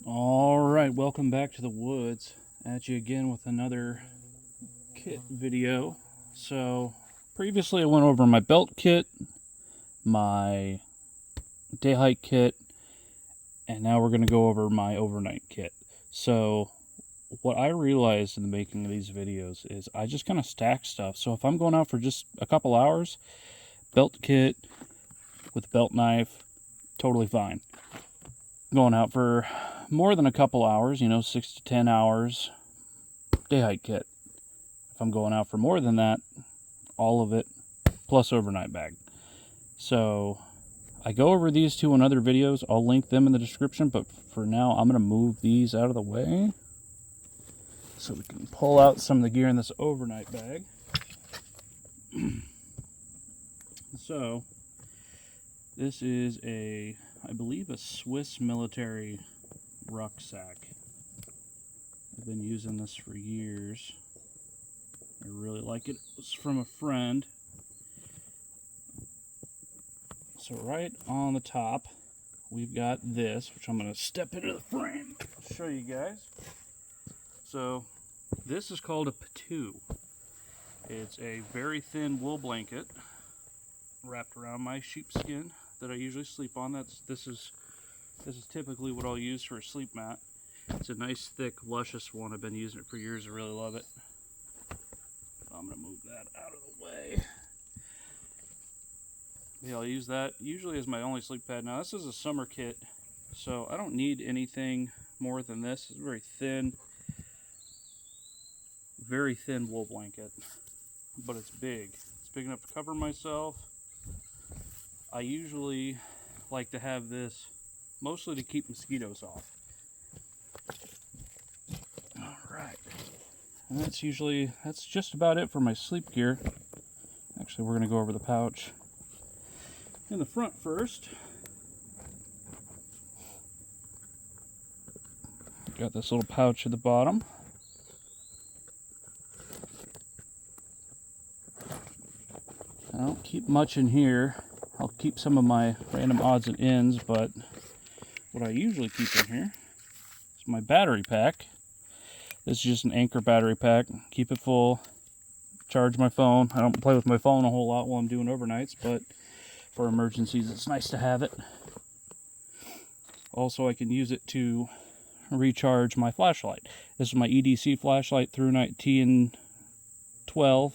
Alright, welcome back to the woods. At you again with another kit video. So, previously I went over my belt kit, my day hike kit, and now we're going to go over my overnight kit. So, what I realized in the making of these videos is I just kind of stack stuff. So if I'm going out for just a couple hours, belt kit with belt knife, totally fine. Going out for more than a couple hours, 6 to 10 hours, day hike kit. If I'm going out for more than that, all of it, plus overnight bag. So I go over these two in other videos. I'll link them in the description, but for now I'm going to move these out of the way so we can pull out some of the gear in this overnight bag. So this is I believe a Swiss military rucksack. I've been using this for years. I really like it. It's from a friend. So right on the top, we've got this, which I'm going to step into the frame, show you guys. So this is called a patoo. It's a very thin wool blanket wrapped around my sheepskin that I usually sleep on. This is typically what I'll use for a sleep mat. It's a nice, thick, luscious one. I've been using it for years. I really love it. So I'm going to move that out of the way. Yeah, I'll use that usually as my only sleep pad. Now, this is a summer kit, so I don't need anything more than this. It's very thin wool blanket, but it's big. It's big enough to cover myself. I usually like to have this mostly to keep mosquitoes off. Alright, and that's just about it for my sleep gear. Actually, we're going to go over the pouch in the front first. Got this little pouch at the bottom. I don't keep much in here. I'll keep some of my random odds and ends, but what I usually keep in here is my battery pack. This is just an Anchor battery pack. Keep it full. Charge my phone. I don't play with my phone a whole lot while I'm doing overnights, but for emergencies, it's nice to have it. Also, I can use it to recharge my flashlight. This is my EDC flashlight through night TN12.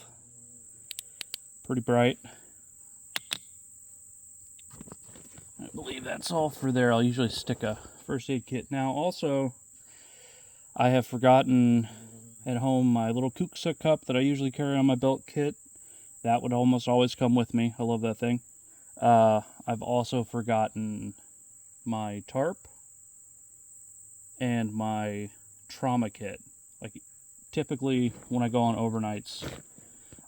Pretty bright. I believe that's all for there. I'll usually stick a first aid kit. Now, also, I have forgotten at home my little Kuksa cup that I usually carry on my belt kit. That would almost always come with me. I love that thing. I've also forgotten my tarp and my trauma kit. Like, typically when I go on overnights,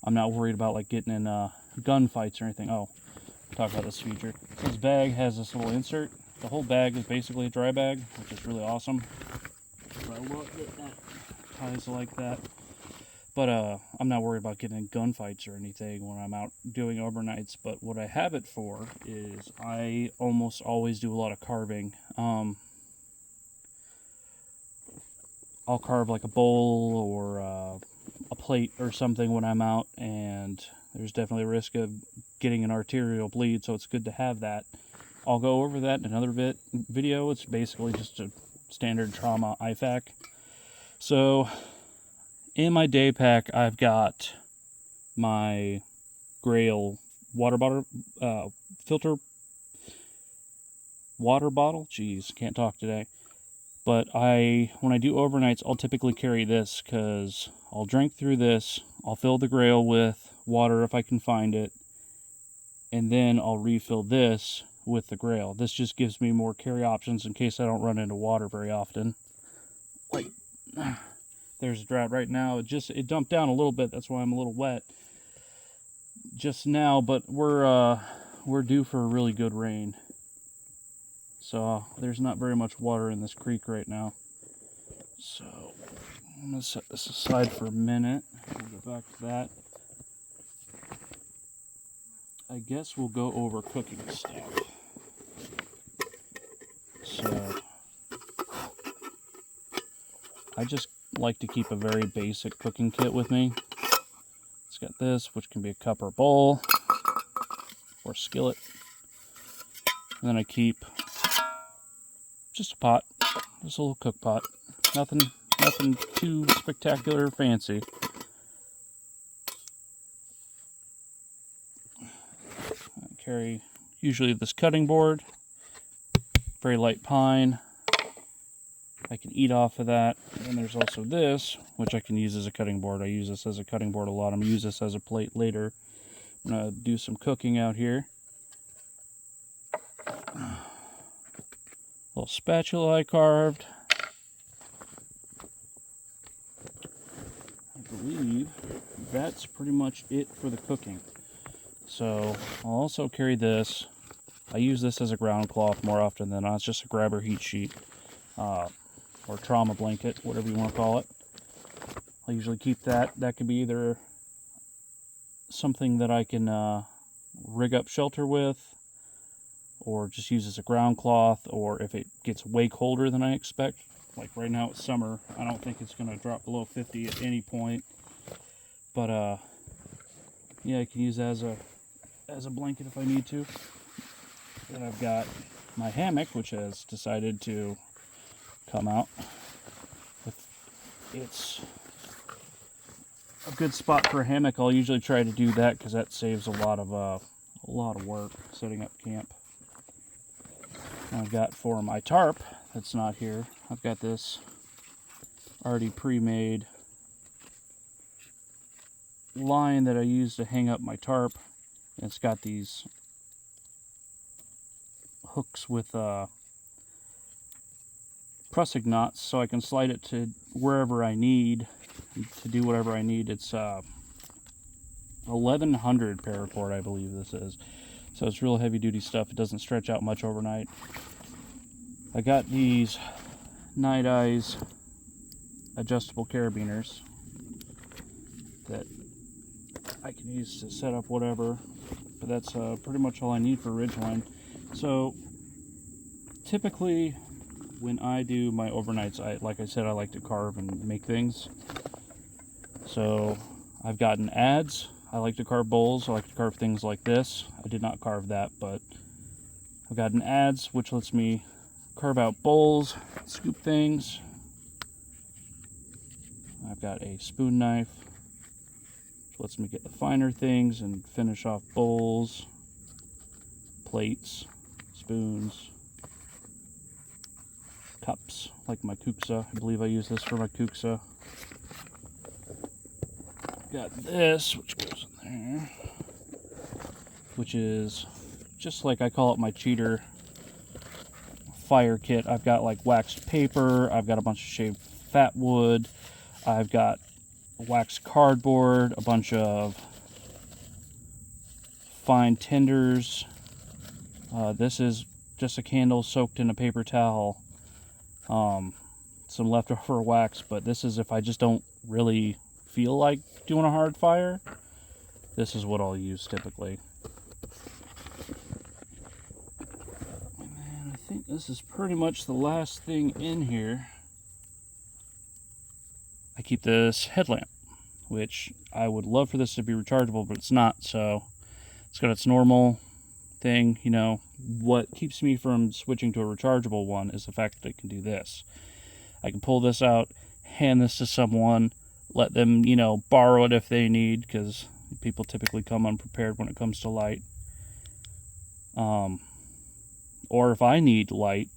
I'm not worried about like getting in gunfights or anything. Oh, talk about this feature. This bag has this little insert. The whole bag is basically a dry bag, which is really awesome. I love it. That ties like that. But I'm not worried about getting in gunfights or anything when I'm out doing overnights. But what I have it for is I almost always do a lot of carving. I'll carve like a bowl or a plate or something when I'm out, and there's definitely a risk of getting an arterial bleed, so it's good to have that. I'll go over that in another video. It's basically just a standard trauma IFAK. So in my day pack, I've got my Grail water bottle, filter water bottle. Jeez, can't talk today. But when I do overnights, I'll typically carry this because I'll drink through this. I'll fill the Grail with water if I can find it, and then I'll refill this with the Grail. This just gives me more carry options in case I don't run into water very often. Like, there's a drought right now. It dumped down a little bit. That's why I'm a little wet just now, but we're due for a really good rain. So there's not very much water in this creek right now. So I'm going to set this aside for a minute. We'll get back to that. I guess we'll go over cooking stuff. So I just like to keep a very basic cooking kit with me. It's got this, which can be a cup or bowl, or skillet. And then I keep just a pot, just a little cook pot. Nothing too spectacular or fancy. I carry usually this cutting board, very light pine. I can eat off of that. And then there's also this, which I can use as a cutting board. I use this as a cutting board a lot. I'm going to use this as a plate later. I'm going to do some cooking out here. Little spatula I carved. I believe that's pretty much it for the cooking. So I'll also carry this. I use this as a ground cloth more often than not. It's just a grabber heat sheet. Or trauma blanket, whatever you want to call it. I usually keep that. That could be either something that I can rig up shelter with, or just use as a ground cloth, or if it gets way colder than I expect, like right now it's summer, I don't think it's going to drop below 50 at any point. But yeah, I can use that as a blanket if I need to. Then I've got my hammock, which has decided to come out. It's a good spot for a hammock. I'll usually try to do that because that saves a lot of work setting up camp. And I've got for my tarp that's not here, I've got this already pre-made line that I use to hang up my tarp. And it's got these hooks with pressing knots, so I can slide it to wherever I need to do whatever I need. It's 1100 paracord, I believe this is. So it's real heavy duty stuff. It doesn't stretch out much overnight. I got these Night Eyes adjustable carabiners that I can use to set up whatever, but that's pretty much all I need for ridgeline. So typically when I do my overnights, like I said, I like to carve and make things. So I've gotten ads. I like to carve bowls. I like to carve things like this. I did not carve that, but I've gotten ads, which lets me carve out bowls, scoop things. I've got a spoon knife, which lets me get the finer things and finish off bowls, plates, spoons, cups, like my kuksa. I believe I use this for my kuksa. Got this, which goes in there, which is just like, I call it my cheater fire kit. I've got like waxed paper, I've got a bunch of shaved fat wood, I've got waxed cardboard, a bunch of fine tinders. This is just a candle soaked in a paper towel. Some leftover wax, but this is if I just don't really feel like doing a hard fire. This is what I'll use typically. And then I think this is pretty much the last thing in here. I keep this headlamp, which I would love for this to be rechargeable, but it's not. So it's got its normal thing. You know, what keeps me from switching to a rechargeable one is the fact that I can do this. I can pull this out, hand this to someone, let them, you know, borrow it if they need, because people typically come unprepared when it comes to light. Or if I need light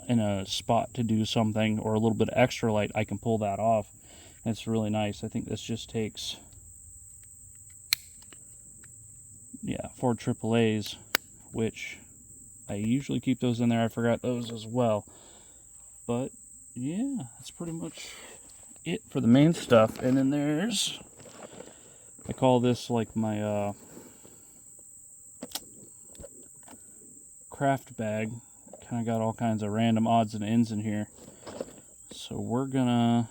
in a spot to do something, or a little bit of extra light, I can pull that off. And it's really nice. I think this just takes, yeah, 4 AAAs, which I usually keep those in there. I forgot those as well. But yeah, that's pretty much it for the main stuff. And then there's, I call this like my craft bag. Kind of got all kinds of random odds and ends in here. So we're gonna,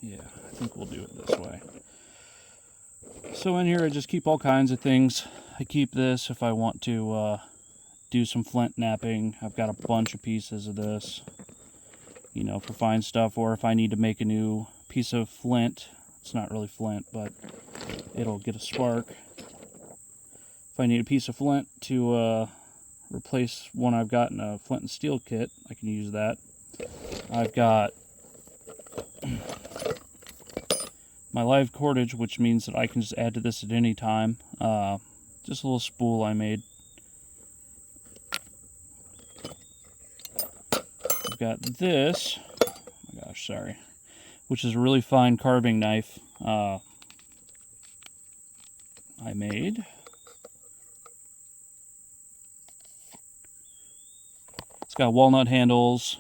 yeah, I think we'll do it this way. So in here I just keep all kinds of things. I keep this if I want to do some flint knapping. I've got a bunch of pieces of this, you know, for fine stuff, or if I need to make a new piece of flint. It's not really flint, but it'll get a spark. If I need a piece of flint to replace one I've got in a flint and steel kit, I can use that. I've got my live cordage, which means that I can just add to this at any time. Just a little spool I made. I've got this, oh my gosh, sorry, which is a really fine carving knife I made. It's got walnut handles.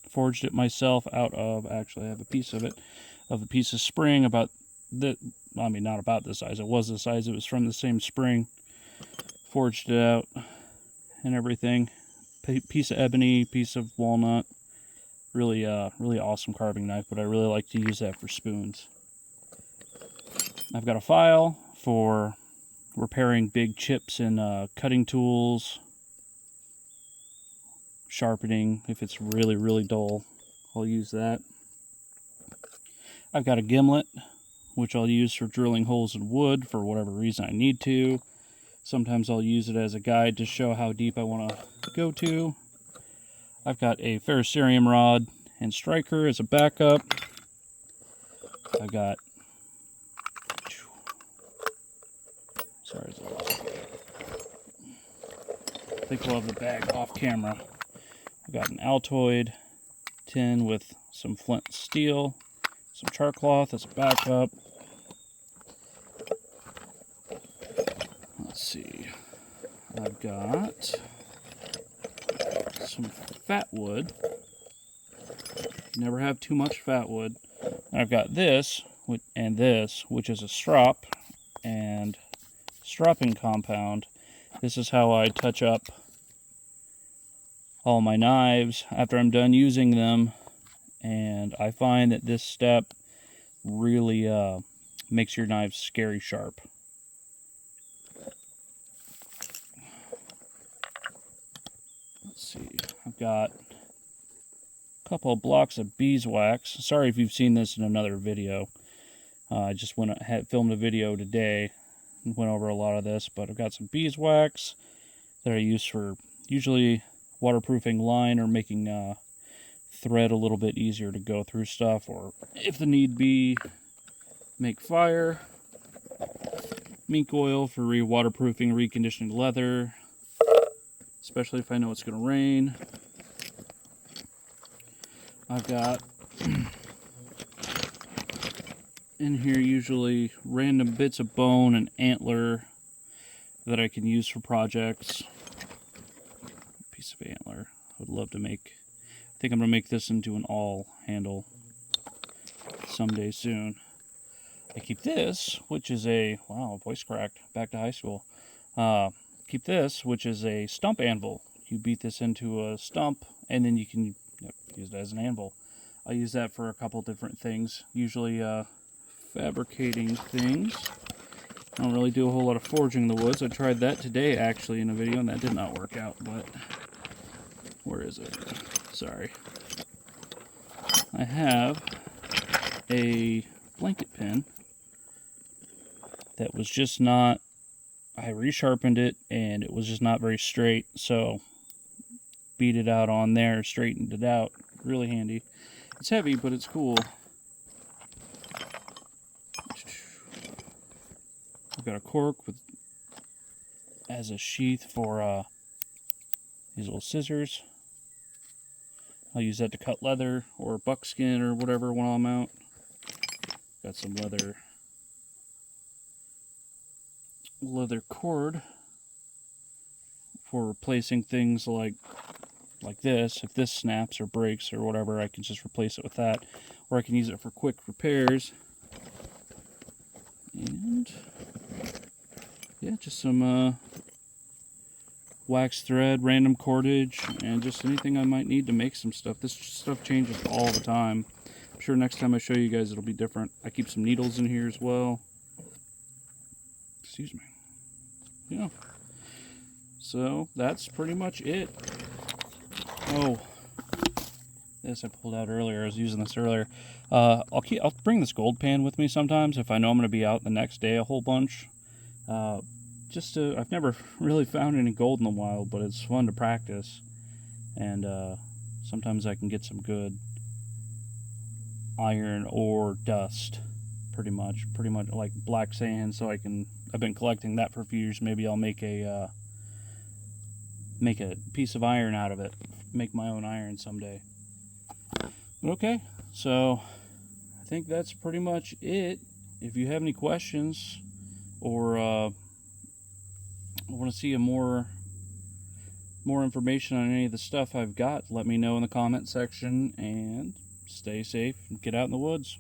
Forged it myself out of, actually I have a piece of it, of a piece of spring about the, I mean not about this size, it was the size, it was from the same spring. Forged it out and everything. Piece of ebony, piece of walnut. Really really awesome carving knife, but I really like to use that for spoons. I've got a file for repairing big chips in cutting tools, sharpening. If it's really, really dull, I'll use that. I've got a gimlet, which I'll use for drilling holes in wood for whatever reason I need to. Sometimes I'll use it as a guide to show how deep I want to go to. I've got a ferrocerium rod and striker as a backup. I've got, sorry, I think we'll have the bag off camera. I've got an Altoid tin with some flint steel, some char cloth as a backup. Let's see, I've got some fat wood. Never have too much fat wood. I've got this and this, which is a strop and stropping compound. This is how I touch up all my knives after I'm done using them, and I find that this step really makes your knives scary sharp. Let's see, I've got a couple of blocks of beeswax. Sorry if you've seen this in another video. I just filmed a video today and went over a lot of this, but I've got some beeswax that I use for usually waterproofing line or making thread a little bit easier to go through stuff, or if the need be, make fire. Mink oil for waterproofing, reconditioning leather, especially if I know it's going to rain. I've got in here usually random bits of bone and antler that I can use for projects. Piece of antler. I would love to make, I think I'm going to make this into an awl handle someday soon. I keep this, which is a, wow, voice cracked, back to high school. Keep this, which is a stump anvil. You beat this into a stump, and then you can use it as an anvil. I use that for a couple different things, usually fabricating things. I don't really do a whole lot of forging in the woods. I tried that today, actually, in a video, and that did not work out, but where is it? Sorry. I have a blanket pin that was just not, I resharpened it and it was just not very straight, so beat it out on there, straightened it out. Really handy. It's heavy, but it's cool. I've got a cork as a sheath for these little scissors. I'll use that to cut leather or buckskin or whatever while I'm out. Got some leather cord for replacing things like this. If this snaps or breaks or whatever, I can just replace it with that, or I can use it for quick repairs. And yeah, just some wax thread, random cordage, and just anything I might need to make some stuff. This stuff changes all the time. I'm sure next time I show you guys it'll be different. I keep some needles in here as well. Excuse me. Yeah. So that's pretty much it. Oh, this I pulled out earlier. I was using this earlier. I'll bring this gold pan with me sometimes if I know I'm going to be out the next day a whole bunch. I've never really found any gold in the wild, but it's fun to practice. And sometimes I can get some good iron ore dust, pretty much like black sand. So I've been collecting that for a few years. Maybe I'll make a piece of iron out of it, make my own iron someday. But okay, so I think that's pretty much it. If you have any questions or want to see more information on any of the stuff I've got, let me know in the comment section, and stay safe and get out in the woods.